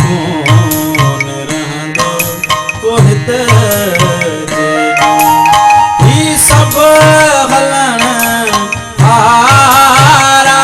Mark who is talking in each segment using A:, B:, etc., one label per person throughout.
A: कौन रहंदो कोहित जे ही सब हलण हारा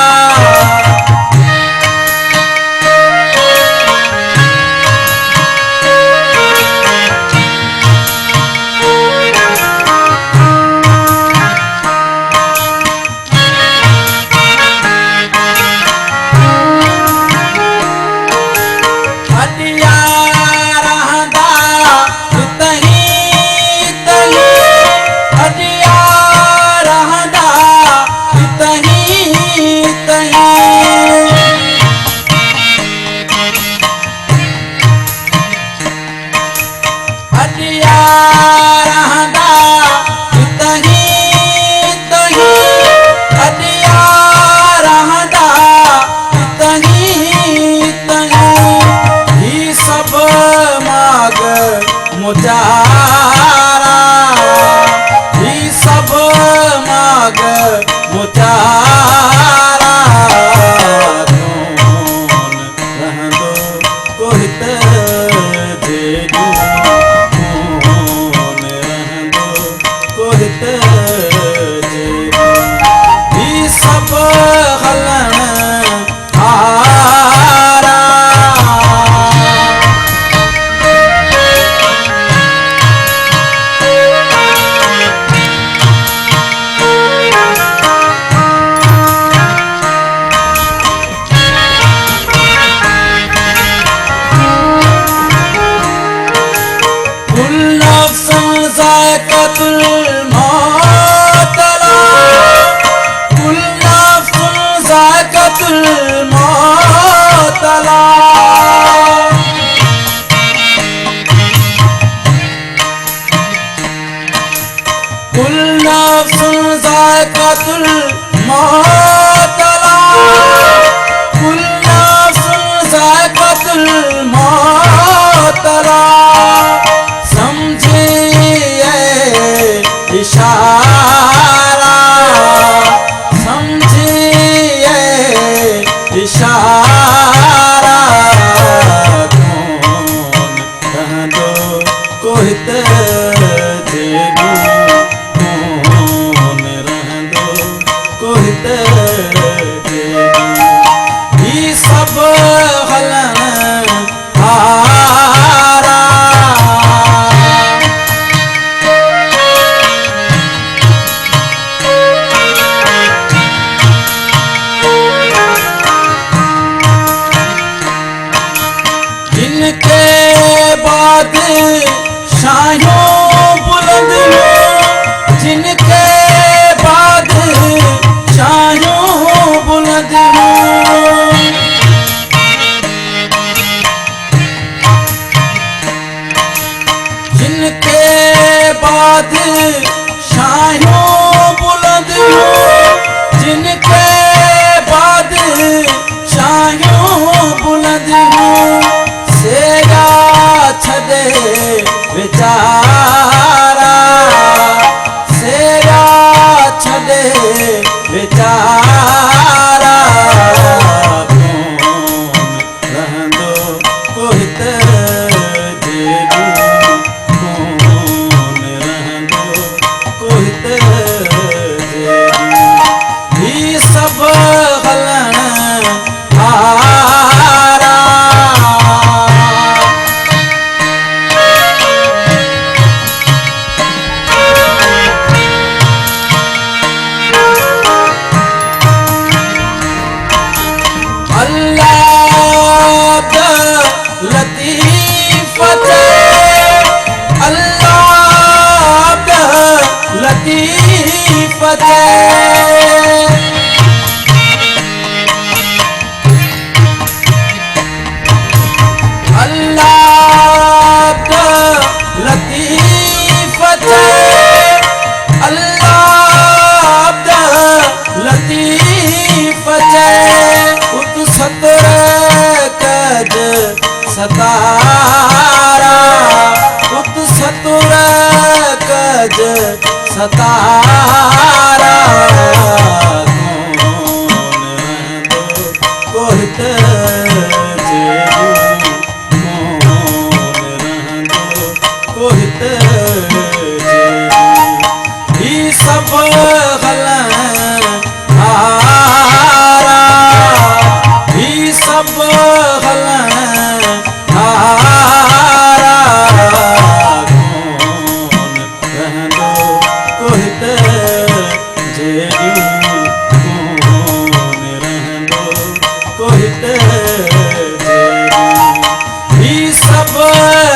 A: मुचारा ही सब माग मुचारा कौन रहंदो कोहित जेजू कौन रहंदो कोहित जेजू ही सब हलण हारा इशारा समझिए इशारा कौन रहंदो कोहित जेजू कौन रहंदो कोहित जेजू ही सब हलण हारा जिनके बाद शाहों बुलंद हो जिनके बाद शाहों बुलंद हो जिनके बाद शाहों बुलंद हो जिनके बाद शाहों बुलंद हो सेगा छदे बेचारा सेगा छदे बेचारा कौन रहंदो कोहित जेजू कौन रहंदो कोहित जेजू ही सब हलण हारा सतारा उत सतुर कज सतारा कौन रहंदो कोहित जेजू सब